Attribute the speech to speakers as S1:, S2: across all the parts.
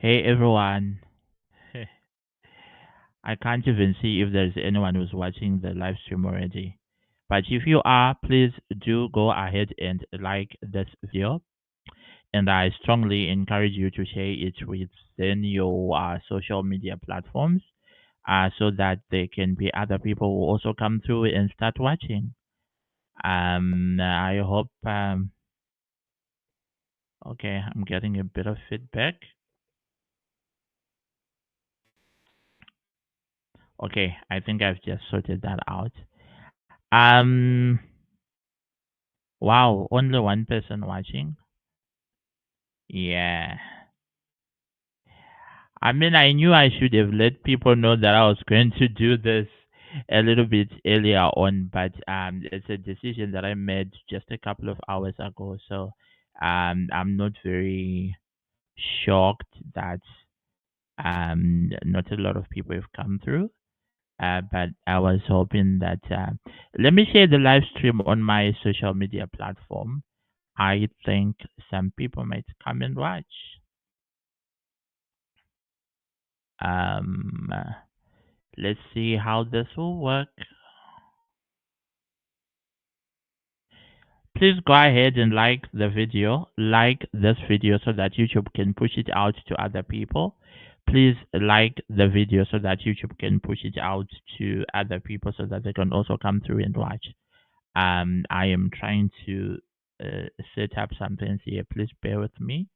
S1: Hey everyone. I can't even see if there's anyone who's watching the live stream already. But if you are, please do go ahead and like this video. And I strongly encourage you to share it within your social media platforms so that there can be other people who also come through and start watching. I hope, okay, I'm getting a bit of feedback. Okay, I think I've just sorted that out. Um, wow, only one person watching. Yeah. I mean, I knew I should have let people know that I was going to do this a little bit earlier on, but it's a decision that I made just a couple of hours ago. So I'm not very shocked that not a lot of people have come through. But I was hoping that let me share the live stream on my social media platform. I think some people might come and watch. Um, uh, let's see how this will work. Please go ahead and like the video, like this video so that YouTube can push it out to other people. Please like the video so that YouTube can push it out to other people so that they can also come through and watch. I am trying to set up something here. Please bear with me.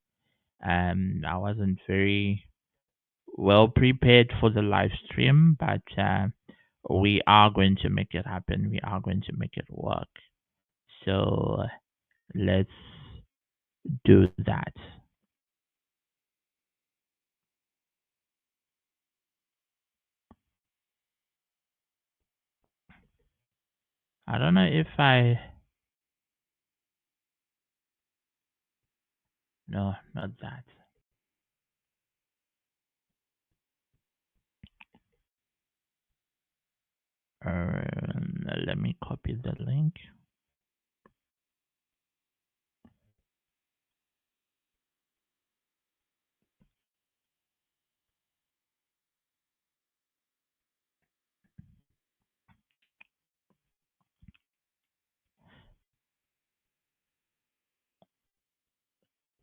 S1: I wasn't very well prepared for the live stream, but we are going to make it happen. We are going to make it work. So let's do that. I don't know if I. No, not that. Let me copy the link.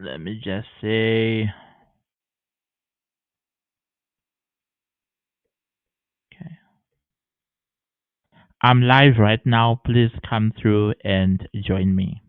S1: Let me just say. Okay. I'm live right now. Please come through and join me.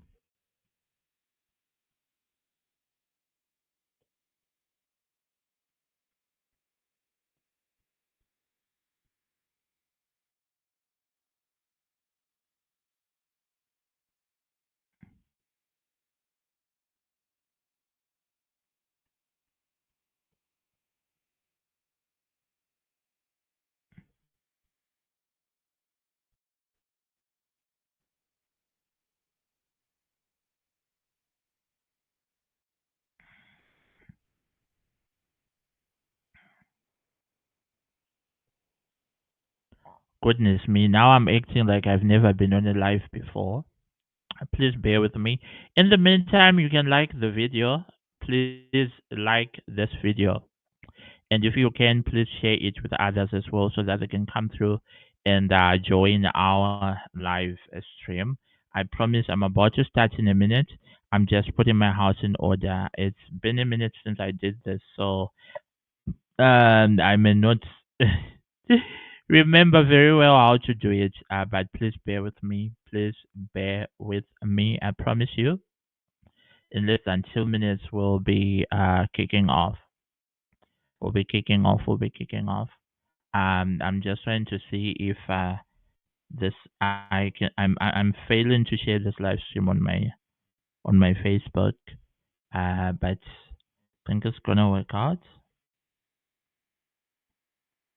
S1: Goodness me, now I'm acting like I've never been on a live before. Please bear with me. In the meantime, you can like the video. Please like this video. And if you can, please share it with others as well so that they can come through and join our live stream. I promise I'm about to start in a minute. I'm just putting my house in order. It's been a minute since I did this, so I may not remember very well how to do it, but please bear with me. Please bear with me. I promise you, in less than 2 minutes, we'll be kicking off. We'll be kicking off. We'll be kicking off. I'm just trying to see if this I can. I'm failing to share this live stream on my Facebook. But I think it's gonna work out.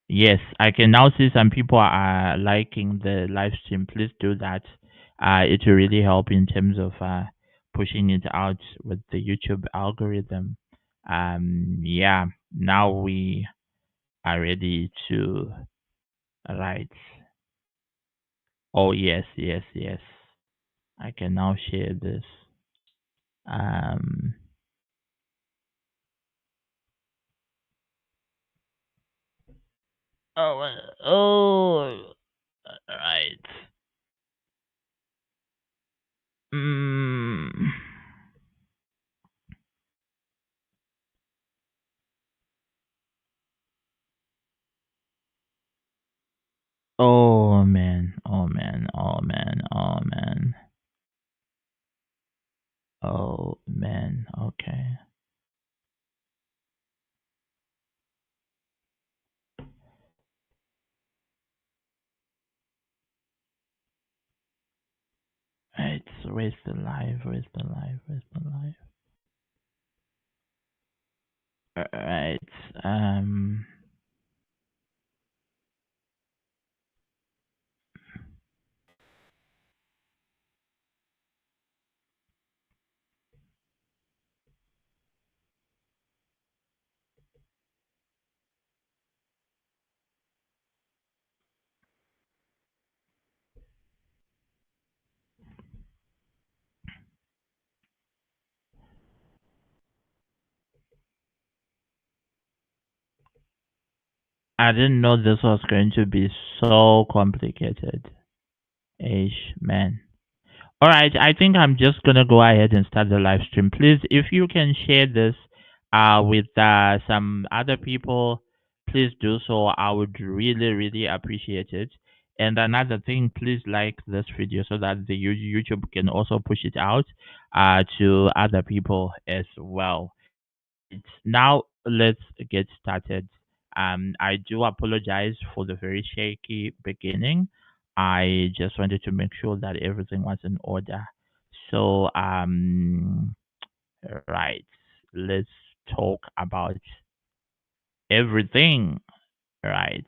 S1: Yes, I can now see some people are liking the live stream. Please do that. It will really help in terms of pushing it out with the YouTube algorithm. Yeah, now we are ready to write. Oh, yes, yes, yes. I can now share this. Um, Oh, oh, right. Mm. Oh man, oh man, oh man, oh man, oh man. Okay. Right. Where's the life? Where's the life? Where's the life? Right. Um. I didn't know this was going to be so complicated. Ish, man. All right, I think I'm just gonna go ahead and start the live stream. Please, if you can share this with some other people, please do so. I would really, really appreciate it. And another thing, please like this video so that the YouTube can also push it out to other people as well. Now let's get started. I do apologize for the very shaky beginning. I just wanted to make sure that everything was in order. So, right, let's talk about everything. Right.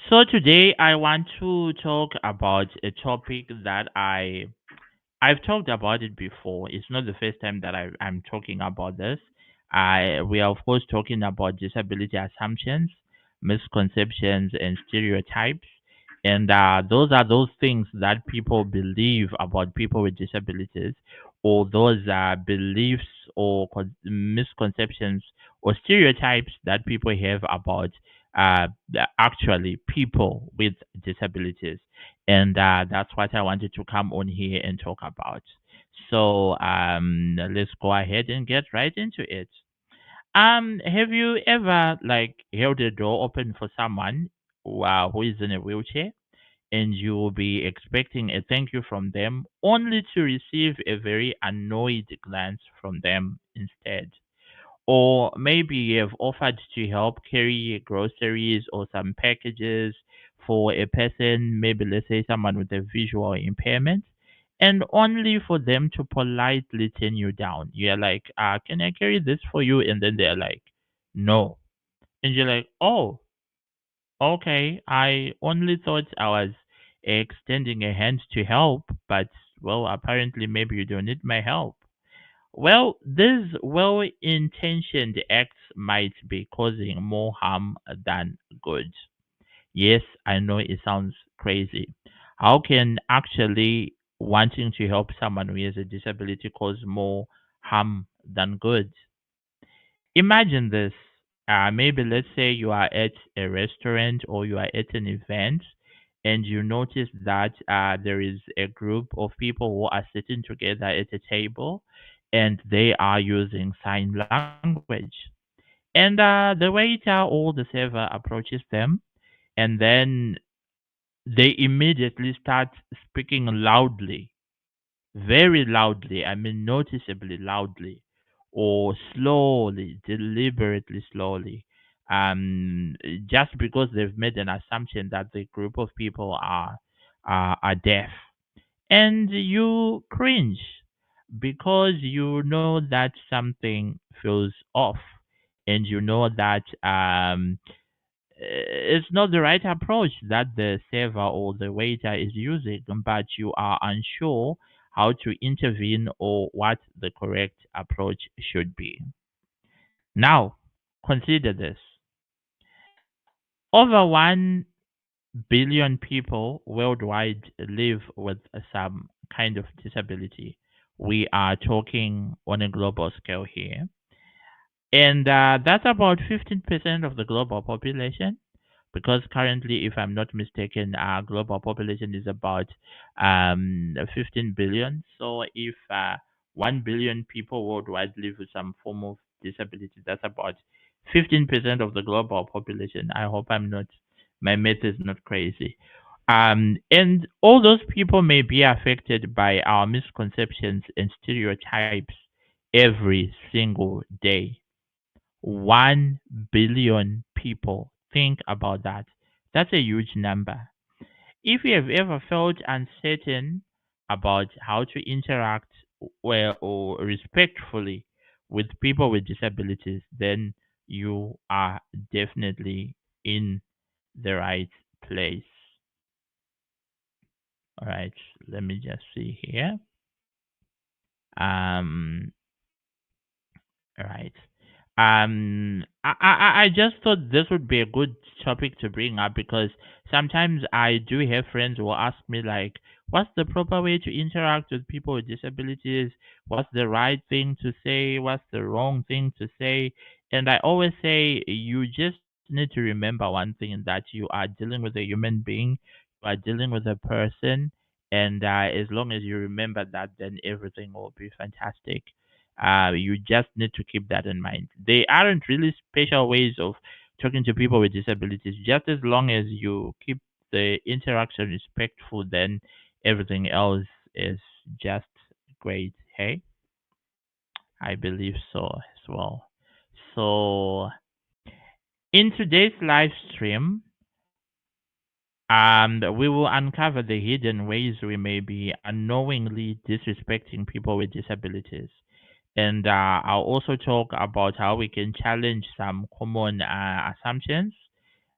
S1: So today I want to talk about a topic that I've talked about it before. It's not the first time that I'm talking about this. We are, of course, talking about disability assumptions, misconceptions, and stereotypes. And those are those things that people believe about people with disabilities, or those beliefs or misconceptions or stereotypes that people have about actually people with disabilities, and that's what I wanted to come on here and talk about. So let's go ahead and get right into it. Have you ever like held a door open for someone who is in a wheelchair, and you will be expecting a thank you from them, only to receive a very annoyed glance from them instead? Or maybe you have offered to help carry groceries or some packages for a person, maybe let's say someone with a visual impairment, and only for them to politely turn you down. You're like, can I carry this for you? And then they're like, no. And you're like, oh, okay. I only thought I was extending a hand to help, but well, apparently maybe you don't need my help. Well, these well intentioned acts might be causing more harm than good. Yes, I know it sounds crazy. How can actually wanting to help someone who has a disability cause more harm than good? Imagine this. Maybe let's say you are at a restaurant or you are at an event, and you notice that there is a group of people who are sitting together at a table, and they are using sign language. And the waiter or the server approaches them, and then they immediately start speaking loudly, very loudly, I mean noticeably loudly, or slowly, deliberately slowly, just because they've made an assumption that the group of people are deaf, and you cringe because you know that something feels off, and you know that it's not the right approach that the server or the waiter is using, but you are unsure how to intervene or what the correct approach should be. Now, consider this. Over 1 billion people worldwide live with some kind of disability. We are talking on a global scale here. And that's about 15% of the global population, because currently, if I'm not mistaken, our global population is about 15 billion. So if 1 billion people worldwide live with some form of disability, that's about 15% of the global population. I hope my math is not crazy. And all those people may be affected by our misconceptions and stereotypes every single day. 1 billion people. Think about that. That's a huge number. If you have ever felt uncertain about how to interact well or respectfully with people with disabilities, then you are definitely in the right place. All right, let me just see here. Um, Right. I just thought this would be a good topic to bring up, because sometimes I do have friends who ask me like, what's the proper way to interact with people with disabilities? What's the right thing to say? What's the wrong thing to say? And I always say you just need to remember one thing, that you are dealing with a human being, you are dealing with a person, and as long as you remember that, then everything will be fantastic. You just need to keep that in mind. They aren't really special ways of talking to people with disabilities. Just as long as you keep the interaction respectful, then everything else is just great. Hey, I believe so as well. So, in today's live stream, we will uncover the hidden ways we may be unknowingly disrespecting people with disabilities. And I'll also talk about how we can challenge some common assumptions,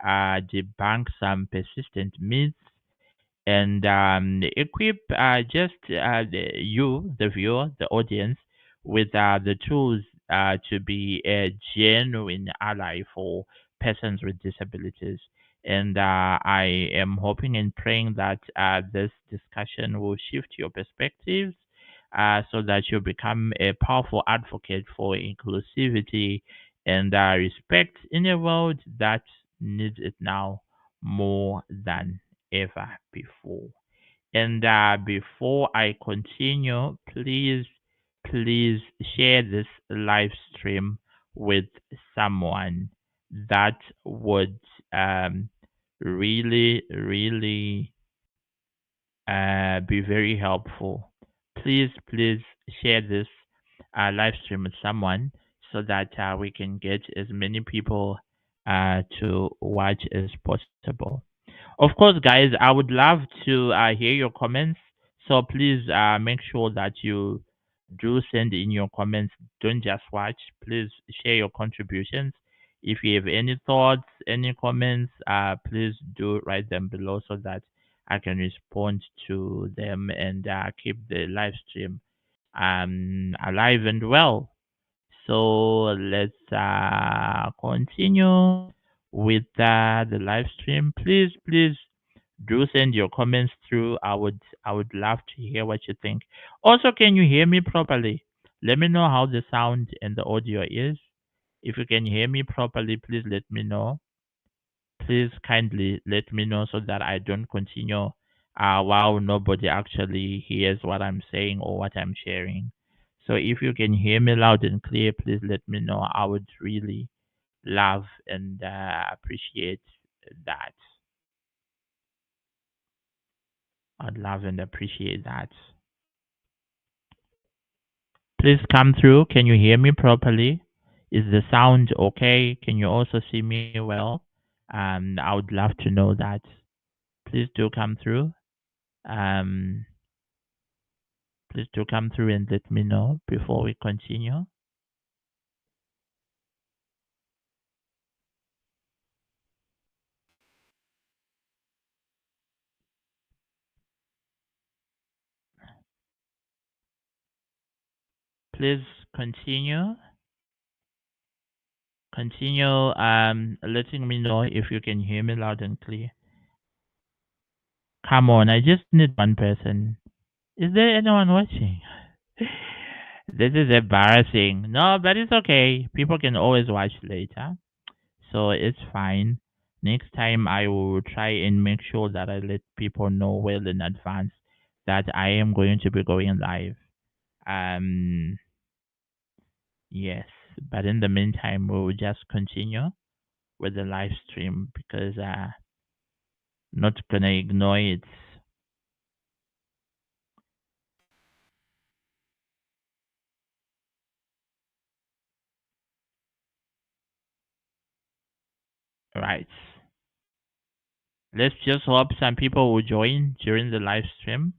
S1: debunk some persistent myths, and equip the viewer, the audience, with the tools to be a genuine ally for persons with disabilities. And I am hoping and praying that this discussion will shift your perspectives, so that you become a powerful advocate for inclusivity and respect in a world that needs it now more than ever before. And before I continue, please share this live stream with someone that would um, really be very helpful. Please share this live stream with someone, so that we can get as many people to watch as possible. Of course, guys, I would love to hear your comments. So please make sure that you do send in your comments. Don't just watch. Please share your contributions. If you have any thoughts, any comments, please do write them below, so that I can respond to them and keep the live stream alive and well. So let's continue with the live stream. Please do send your comments through. I would love to hear what you think. Also, can you hear me properly? Let me know how the sound and the audio is. If you can hear me properly, please let me know. Please kindly let me know, so that I don't continue while nobody actually hears what I'm saying or what I'm sharing. So if you can hear me loud and clear, please let me know. I would really love and appreciate that. I'd love and appreciate that. Please come through. Can you hear me properly? Is the sound okay? Can you also see me well? I would love to know that. Please do come through. Um, Please do come through and let me know before we continue. Please continue. Continue letting me know if you can hear me loud and clear. Come on, I just need one person. Is there anyone watching? This is embarrassing. No, but it's okay. People can always watch later. So it's fine. Next time I will try and make sure that I let people know well in advance that I am going to be going live. Um yes. But in the meantime we will just continue with the live stream because not gonna ignore it. Right. Let's just hope some people will join during the live stream.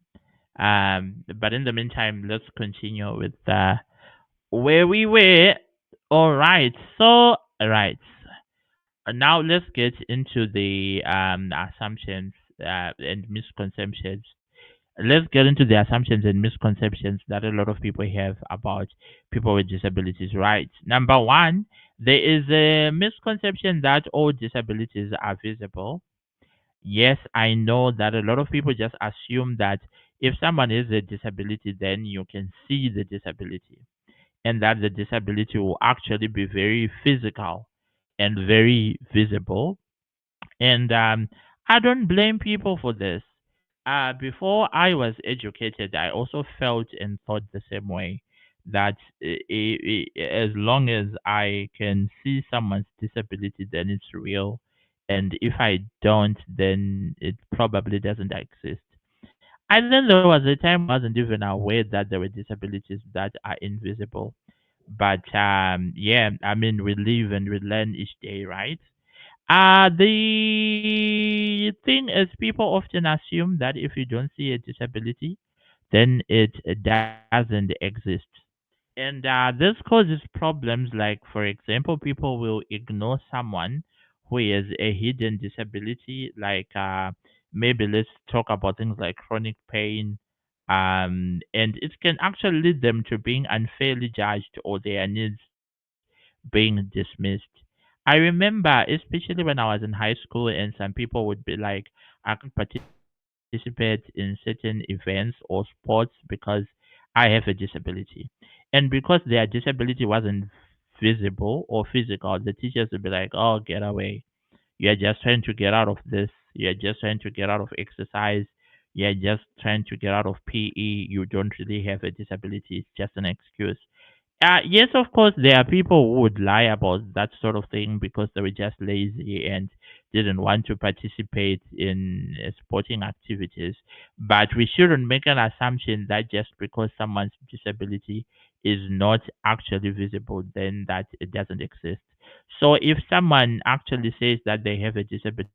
S1: But in the meantime, let's continue with where we were. All right. So, all right. Now let's get into the assumptions and misconceptions. Let's get into the assumptions and misconceptions that a lot of people have about people with disabilities. Right. Number one, there is a misconception that all disabilities are visible. Yes, I know that a lot of people just assume that if someone has a disability, then you can see the disability, and that the disability will actually be very physical and very visible. And I don't blame people for this. Before I was educated, I also felt and thought the same way that as long as I can see someone's disability, then it's real. And if I don't, then it probably doesn't exist. And then there was a time I wasn't even aware that there were disabilities that are invisible. But yeah, I mean, we live and we learn each day, right? The thing is, people often assume that if you don't see a disability, then it doesn't exist. And this causes problems like, for example, people will ignore someone who has a hidden disability, like maybe let's talk about things like chronic pain. And it can actually lead them to being unfairly judged or their needs being dismissed. I remember, especially when I was in high school, and some people would be like, I can't participate in certain events or sports because I have a disability. And because their disability wasn't visible or physical, the teachers would be like, oh, get away. You're just trying to get out of this. You're just trying to get out of exercise. You're just trying to get out of PE. You don't really have a disability. It's just an excuse. Yes, of course, there are people who would lie about that sort of thing because they were just lazy and didn't want to participate in sporting activities. But we shouldn't make an assumption that just because someone's disability is not actually visible, then that it doesn't exist. So if someone actually says that they have a disability,